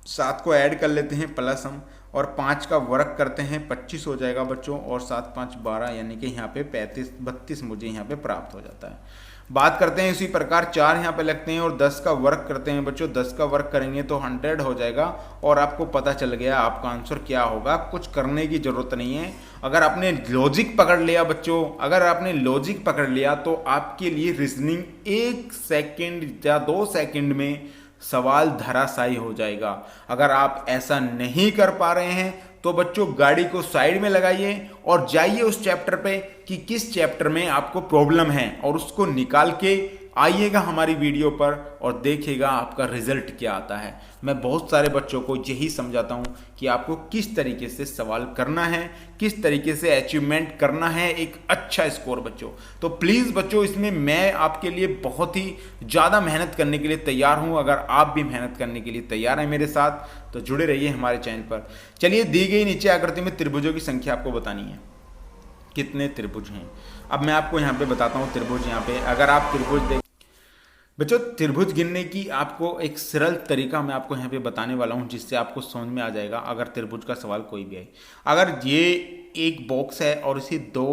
7 को ऐड कर लेते हैं प्लस हम, और 5 का वर्क करते हैं 25 हो जाएगा बच्चों, और 7 5 12 यानी कि यहाँ पे 32 मुझे यहाँ पे प्राप्त हो जाता है। बात करते हैं इसी प्रकार 4 यहाँ पे लगते हैं और 10 का वर्क करते हैं बच्चों, 10 का वर्क करेंगे तो 100 हो जाएगा, और आपको पता चल गया आपका आंसर क्या होगा। कुछ करने की जरूरत नहीं है, अगर आपने लॉजिक पकड़ लिया बच्चों, अगर आपने लॉजिक पकड़ लिया तो आपके लिए रीजनिंग 1 सेकेंड या 2 सेकेंड में सवाल धराशायी हो जाएगा। अगर आप ऐसा नहीं कर पा रहे हैं तो बच्चों गाड़ी को साइड में लगाइए और जाइए उस चैप्टर पे कि किस चैप्टर में आपको प्रॉब्लम है, और उसको निकाल के आइएगा हमारी वीडियो पर और देखिएगा आपका रिजल्ट क्या आता है। मैं बहुत सारे बच्चों को यही समझाता हूँ कि आपको किस तरीके से सवाल करना है, किस तरीके से अचीवमेंट करना है एक अच्छा स्कोर बच्चों। तो प्लीज़ बच्चों, इसमें मैं आपके लिए बहुत ही ज़्यादा मेहनत करने के लिए तैयार हूँ। अगर आप भी मेहनत करने के लिए तैयार हैं मेरे साथ तो जुड़े रहिए हमारे चैनल पर। चलिए, दी गई नीचे आकृति में त्रिभुजों की संख्या आपको बतानी है, कितने त्रिभुज हैं। अब मैं आपको यहाँ पे बताता हूँ त्रिभुज। यहाँ पे अगर आप त्रिभुज देख बच्चों, त्रिभुज गिनने की आपको एक सरल तरीका मैं आपको यहाँ पे बताने वाला हूँ, जिससे आपको समझ में आ जाएगा अगर त्रिभुज का सवाल कोई भी आए। अगर ये एक बॉक्स है और इसे दो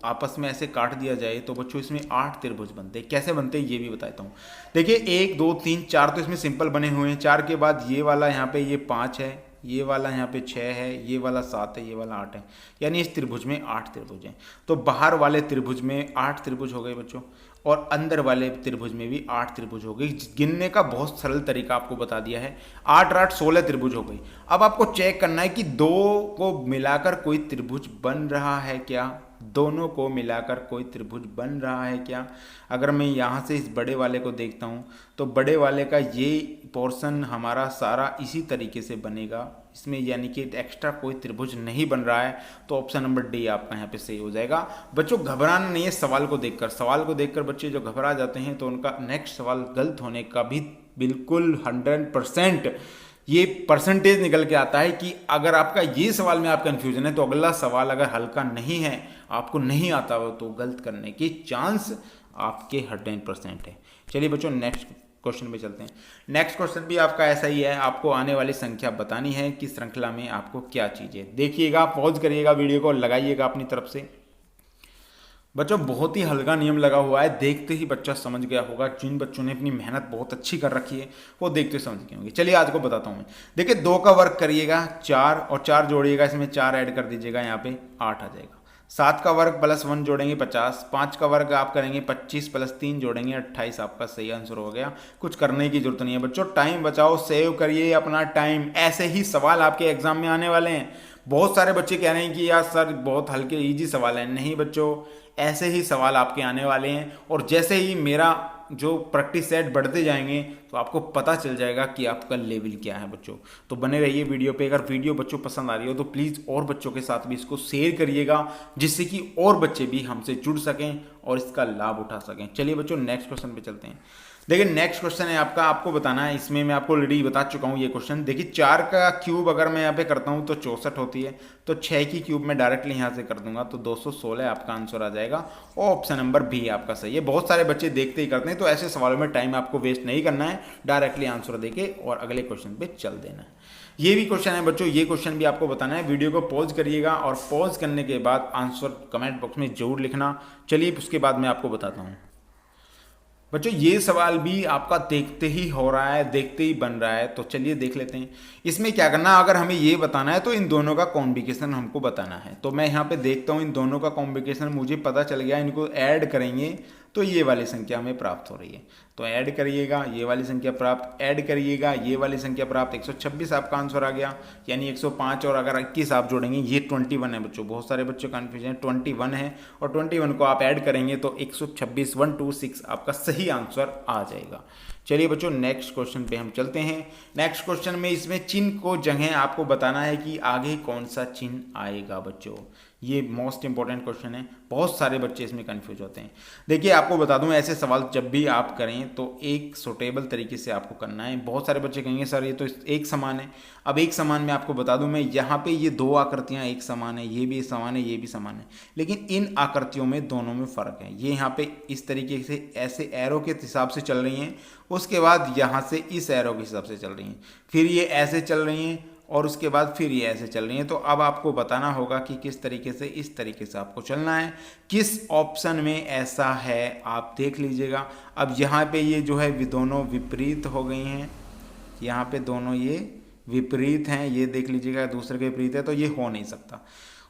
आपस में ऐसे काट दिया जाए तो बच्चों इसमें 8 त्रिभुज बनते हैं। कैसे बनते हैं ये भी बताता हूँ। देखिए 1 2 3 4 तो इसमें सिंपल बने हुए हैं। 4 के बाद ये वाला यहाँ पे ये 5 है, ये वाला यहाँ पे 6 है, ये वाला 7 है, ये वाला 8 है, यानी इस त्रिभुज में 8 त्रिभुज हैं। तो बाहर वाले त्रिभुज में 8 त्रिभुज हो गए बच्चों, और अंदर वाले त्रिभुज में भी 8 त्रिभुज हो गई। गिनने का बहुत सरल तरीका आपको बता दिया है। 8 8 16 त्रिभुज हो गई। अब आपको चेक करना है कि दो को मिलाकर कोई त्रिभुज बन रहा है क्या, दोनों को मिलाकर कोई त्रिभुज बन रहा है क्या। अगर मैं यहाँ से इस बड़े वाले को देखता हूँ तो बड़े वाले का ये पोर्शन हमारा सारा इसी तरीके से बनेगा, इसमें यानी कि एक्स्ट्रा कोई त्रिभुज नहीं बन रहा है। तो ऑप्शन नंबर डी आपका यहाँ पे सही हो जाएगा। बच्चों घबराना नहीं है सवाल को देखकर। सवाल को देखकर बच्चे जो घबरा जाते हैं तो उनका नेक्स्ट सवाल गलत होने का भी बिल्कुल 100% ये परसेंटेज निकल के आता है कि अगर आपका ये सवाल में आप कंफ्यूजन है तो अगला सवाल अगर हल्का नहीं है, आपको नहीं आता हो, तो गलत करने की चांस आपके 100% है। चलिए बच्चों नेक्स्ट क्वेश्चन पे चलते हैं। नेक्स्ट क्वेश्चन भी आपका ऐसा ही है। आपको आने वाली संख्या बतानी है कि श्रृंखला में आपको क्या चीज़ें। देखिएगा, पॉज करिएगा वीडियो को, लगाइएगा अपनी तरफ से। बच्चों बहुत ही हल्का नियम लगा हुआ है, देखते ही बच्चा समझ गया होगा। जिन बच्चों ने अपनी मेहनत बहुत अच्छी कर रखी है वो देखते समझ गए होंगे। चलिए आज को बताता हूँ मैं। देखिए 2 का वर्ग करिएगा 4 और 4 जोड़िएगा, इसमें 4 ऐड कर दीजिएगा, यहाँ पे 8 आ जाएगा। 7 का वर्ग प्लस 1 जोड़ेंगे 50। 5 का वर्ग आप करेंगे 25 प्लस 3 जोड़ेंगे 28। आपका सही आंसर हो गया। कुछ करने की जरूरत नहीं है बच्चों, टाइम बचाओ, सेव करिए अपना टाइम। ऐसे ही सवाल आपके एग्जाम में आने वाले हैं। बहुत सारे बच्चे कह रहे हैं कि यार सर बहुत हल्के इजी सवाल हैं। नहीं बच्चों, ऐसे ही सवाल आपके आने वाले हैं। और जैसे ही मेरा जो प्रैक्टिस सेट बढ़ते जाएंगे तो आपको पता चल जाएगा कि आपका लेवल क्या है बच्चों। तो बने रहिए वीडियो पे। अगर वीडियो बच्चों पसंद आ रही हो तो प्लीज़ और बच्चों के साथ भी इसको शेयर करिएगा, जिससे कि और बच्चे भी हमसे जुड़ सकें और इसका लाभ उठा सकें। चलिए बच्चों नेक्स्ट क्वेश्चन पे चलते हैं। देखिए नेक्स्ट क्वेश्चन है आपका, आपको बताना है। इसमें मैं आपको ऑलरेडी बता चुका हूँ ये क्वेश्चन। देखिए 4 का क्यूब अगर मैं यहाँ पे करता हूँ तो 64 होती है, तो 6 की क्यूब मैं डायरेक्टली यहाँ से कर दूंगा तो 216 आपका आंसर आ जाएगा। और ऑप्शन नंबर बी आपका सही है। बहुत सारे बच्चे देखते ही करते हैं, तो ऐसे सवालों में टाइम आपको वेस्ट नहीं करना है, डायरेक्टली आंसर देके और अगले क्वेश्चन पे चल देना है। ये भी क्वेश्चन है बच्चों, ये क्वेश्चन भी आपको बताना है। वीडियो को पॉज करिएगा और पॉज करने के बाद आंसर कमेंट बॉक्स में जरूर लिखना। चलिए उसके बाद मैं आपको बताता हूँ बच्चों। ये सवाल भी आपका देखते ही हो रहा है, देखते ही बन रहा है, तो चलिए देख लेते हैं। इसमें क्या करना, अगर हमें ये बताना है तो इन दोनों का कॉम्बिनेशन हमको बताना है। तो मैं यहाँ पे देखता हूँ इन दोनों का कॉम्बिनेशन मुझे पता चल गया। इनको ऐड करेंगे तो ये वाली संख्या हमें प्राप्त हो रही है, तो ऐड करिएगा, ये वाली संख्या प्राप्त, ऐड करिएगा, ये वाली संख्या प्राप्त। 126 आपका आंसर आ गया, यानी 105 और अगर 21 आप जोड़ेंगे ये 21 है बच्चों। बहुत सारे बच्चों कन्फ्यूजन है, 21 है और 21 को आप ऐड करेंगे तो 126 126 आपका सही आंसर आ जाएगा। चलिए बच्चों नेक्स्ट क्वेश्चन पे हम चलते हैं। नेक्स्ट क्वेश्चन में इसमें चिन्ह को जगह आपको बताना है कि आगे कौन सा चिन्ह आएगा बच्चों। ये मोस्ट इंपॉर्टेंट क्वेश्चन है, बहुत सारे बच्चे इसमें कंफ्यूज होते हैं। देखिए आपको बता दूं, ऐसे सवाल जब भी आप करें तो एक सूटेबल तरीके से आपको करना है। बहुत सारे बच्चे कहेंगे सर ये तो एक समान है। अब एक समान में आपको बता दूं मैं, यहाँ पे ये 2 आकृतियाँ एक समान है, ये भी समान है, ये भी समान है, लेकिन इन आकृतियों में दोनों में फ़र्क है। ये यहाँ पे इस तरीके से ऐसे एरो के हिसाब से चल रही हैं, उसके बाद यहाँ से इस एरो के हिसाब से चल रही हैं, फिर ये ऐसे चल रही हैं और उसके बाद फिर ये ऐसे चल रही हैं। तो अब आपको बताना होगा कि किस तरीके से, इस तरीके से आपको चलना है। किस ऑप्शन में ऐसा है आप देख लीजिएगा। अब यहाँ पे ये जो है दोनों विपरीत हो गई हैं, यहाँ पे दोनों ये विपरीत हैं, ये देख लीजिएगा दूसरे के विपरीत है, तो ये हो नहीं सकता।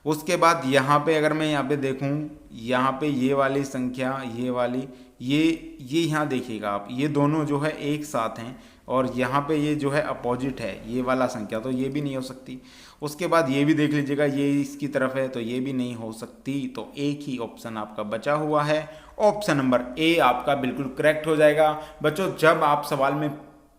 उसके बाद यहाँ पे अगर मैं यहाँ पे देखूँ, यहाँ पे ये वाली संख्या, ये वाली, ये यहाँ देखिएगा आप, ये दोनों जो है एक साथ हैं। और यहाँ पे ये जो है अपोजिट है ये वाला संख्या, तो ये भी नहीं हो सकती। उसके बाद ये भी देख लीजिएगा, ये इसकी तरफ है तो ये भी नहीं हो सकती। तो एक ही ऑप्शन आपका बचा हुआ है, ऑप्शन नंबर ए आपका बिल्कुल करेक्ट हो जाएगा। बच्चों जब आप सवाल में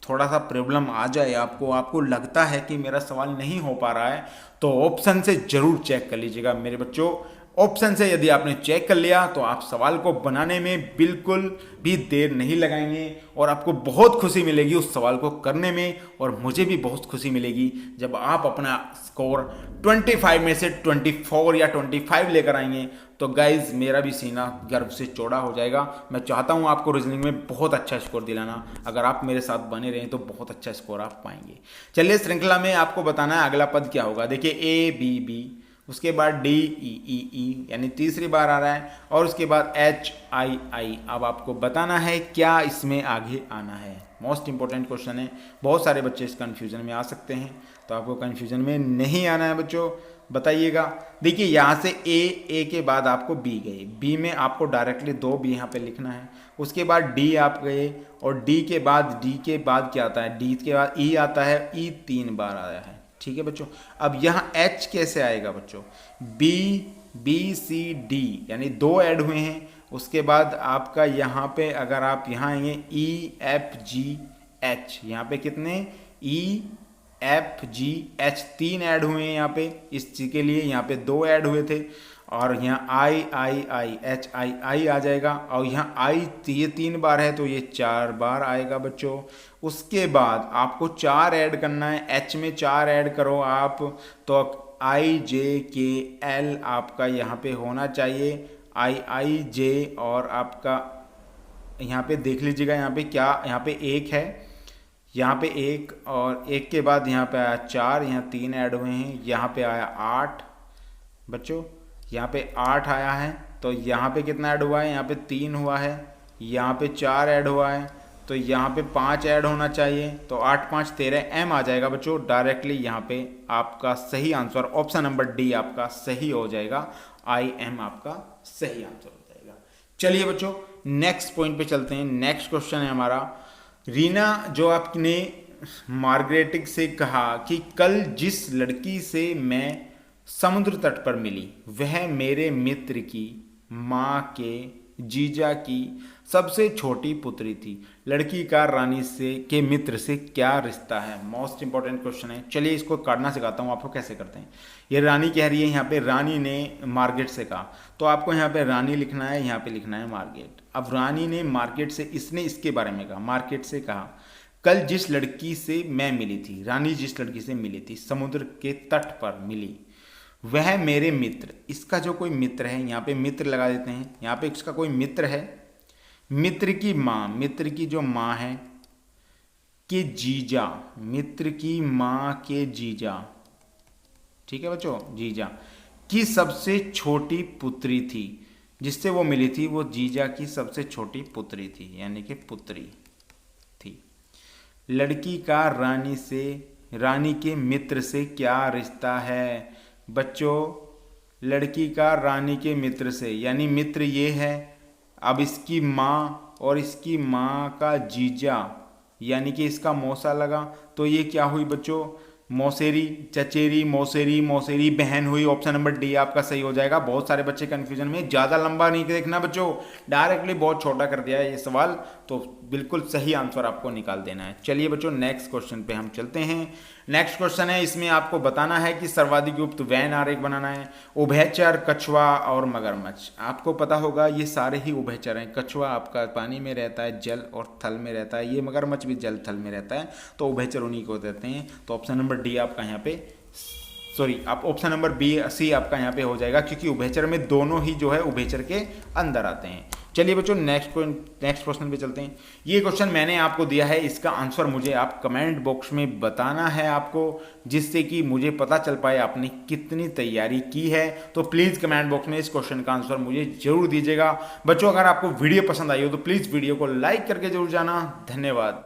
थोड़ा सा प्रॉब्लम आ जाए, आपको लगता है कि मेरा सवाल नहीं हो पा रहा है, तो ऑप्शन से जरूर चेक कर लीजिएगा मेरे बच्चों। ऑप्शन से यदि आपने चेक कर लिया तो आप सवाल को बनाने में बिल्कुल भी देर नहीं लगाएंगे और आपको बहुत खुशी मिलेगी उस सवाल को करने में, और मुझे भी बहुत खुशी मिलेगी जब आप अपना स्कोर 25 में से 24 या 25 लेकर आएंगे। तो गाइज मेरा भी सीना गर्व से चौड़ा हो जाएगा। मैं चाहता हूं आपको रीजनिंग में बहुत अच्छा स्कोर दिलाना। अगर आप मेरे साथ बने रहें तो बहुत अच्छा स्कोर आप पाएंगे। चलिए श्रृंखला में आपको बताना है अगला पद क्या होगा। देखिए ए बी बी, उसके बाद डी ई ई ई, यानी तीसरी बार आ रहा है, और उसके बाद एच आई आई। अब आपको बताना है क्या इसमें आगे आना है। मोस्ट इंपॉर्टेंट क्वेश्चन है, बहुत सारे बच्चे इस कन्फ्यूजन में आ सकते हैं, तो आपको कन्फ्यूजन में नहीं आना है बच्चों, बताइएगा। देखिए यहाँ से ए के बाद आपको बी गए, बी में आपको डायरेक्टली 2 बी यहाँ पे लिखना है। उसके बाद डी आप गए, और डी के बाद क्या आता है, डी के बाद ई आता है, ई 3 बार आया है। ठीक है बच्चों, अब यहाँ एच कैसे आएगा बच्चों, बी सी डी यानी 2 ऐड हुए हैं। उसके बाद आपका यहाँ पे अगर आप यहाँ आएंगे ई एफ जी एच, यहाँ पे कितने E F G H 3 add हुए हैं यहाँ पे, इस चीज के लिए यहाँ पे 2 ऐड हुए थे, और यहाँ आई आई आई एच आई आई आ जाएगा, और यहाँ आई ये 3 बार है तो ये 4 बार आएगा बच्चों। उसके बाद आपको 4 ऐड करना है, एच में 4 ऐड करो आप, तो आई जे के एल आपका यहाँ पे होना चाहिए, आई आई जे, और आपका यहाँ पे देख लीजिएगा यहाँ पे क्या, यहाँ पे 1 है, यहाँ पे 1, और 1 के बाद यहाँ पे आया 4, यहाँ 3 ऐड हुए हैं, यहाँ पे आया 8 बच्चों, यहाँ पे 8 आया है, तो यहाँ पे कितना ऐड हुआ है, यहाँ पे 3 हुआ है, यहाँ पे 4 ऐड हुआ है, तो यहाँ पे 5 ऐड होना चाहिए, तो 8 5 13 एम आ जाएगा बच्चों। डायरेक्टली यहाँ पे आपका सही आंसर ऑप्शन नंबर डी आपका सही हो जाएगा, आई एम आपका सही आंसर हो जाएगा। चलिए बच्चों नेक्स्ट पॉइंट पे चलते हैं। नेक्स्ट क्वेश्चन है हमारा, रीना जो आपने मार्गरेटिक से कहा कि कल जिस लड़की से मैं समुद्र तट पर मिली वह मेरे मित्र की माँ के जीजा की सबसे छोटी पुत्री थी, लड़की का रानी से के मित्र से क्या रिश्ता है। मोस्ट इंपॉर्टेंट क्वेश्चन है, चलिए इसको काटना सिखाता हूँ आपको कैसे करते हैं। ये रानी कह रही है, यहाँ पे रानी ने मार्केट से कहा, तो आपको यहाँ पे रानी लिखना है, यहाँ पे लिखना है मार्केट। अब रानी ने मार्केट से, इसने इसके बारे में कहा, मार्केट से कहा कल जिस लड़की से मैं मिली थी, रानी जिस लड़की से मिली थी समुद्र के तट पर मिली, वह मेरे मित्र, इसका जो कोई मित्र है, यहाँ पे मित्र लगा देते हैं, यहाँ पे इसका कोई मित्र है, मित्र की माँ, मित्र की जो माँ है के जीजा, मित्र की माँ के जीजा, ठीक है बच्चों, जीजा की सबसे छोटी पुत्री थी, जिससे वो मिली थी वो जीजा की सबसे छोटी पुत्री थी, यानी कि पुत्री थी। लड़की का रानी से, रानी के मित्र से क्या रिश्ता है बच्चों, लड़की का रानी के मित्र से, यानी मित्र ये है। अब इसकी माँ और इसकी माँ का जीजा, यानी कि इसका मौसा लगा, तो ये क्या हुई बच्चों, मौसेरी, चचेरी, मौसेरी, मौसेरी बहन हुई। ऑप्शन नंबर डी आपका सही हो जाएगा। बहुत सारे बच्चे कंफ्यूजन में, ज़्यादा लंबा नहीं देखना बच्चों, डायरेक्टली बहुत छोटा कर दिया है ये सवाल, तो बिल्कुल सही आंसर आपको निकाल देना है। चलिए बच्चों नेक्स्ट क्वेश्चन पे हम चलते हैं। नेक्स्ट क्वेश्चन है, इसमें आपको बताना है कि सर्वाधिक गुप्त वैन आरेख बनाना है। उभयचर, कछुआ और मगरमच्छ, आपको पता होगा ये सारे ही उभयचर हैं। कछुआ आपका पानी में रहता है, जल और थल में रहता है, ये मगरमच्छ भी जल थल में रहता है, तो उभयचर उन्हीं को देते हैं। तो ऑप्शन नंबर डी आपका यहाँ पे, सॉरी आप ऑप्शन नंबर बी सी आपका यहाँ पे हो जाएगा, क्योंकि उभयचर में दोनों ही जो है उभयचर के अंदर आते हैं। चलिए बच्चों नेक्स्ट क्वेश्चन पे चलते हैं। ये क्वेश्चन मैंने आपको दिया है, इसका आंसर मुझे आप कमेंट बॉक्स में बताना है आपको, जिससे कि मुझे पता चल पाए आपने कितनी तैयारी की है। तो प्लीज़ कमेंट बॉक्स में इस क्वेश्चन का आंसर मुझे जरूर दीजिएगा। बच्चों अगर आपको वीडियो पसंद आई हो तो प्लीज़ वीडियो को लाइक करके जरूर जाना। धन्यवाद।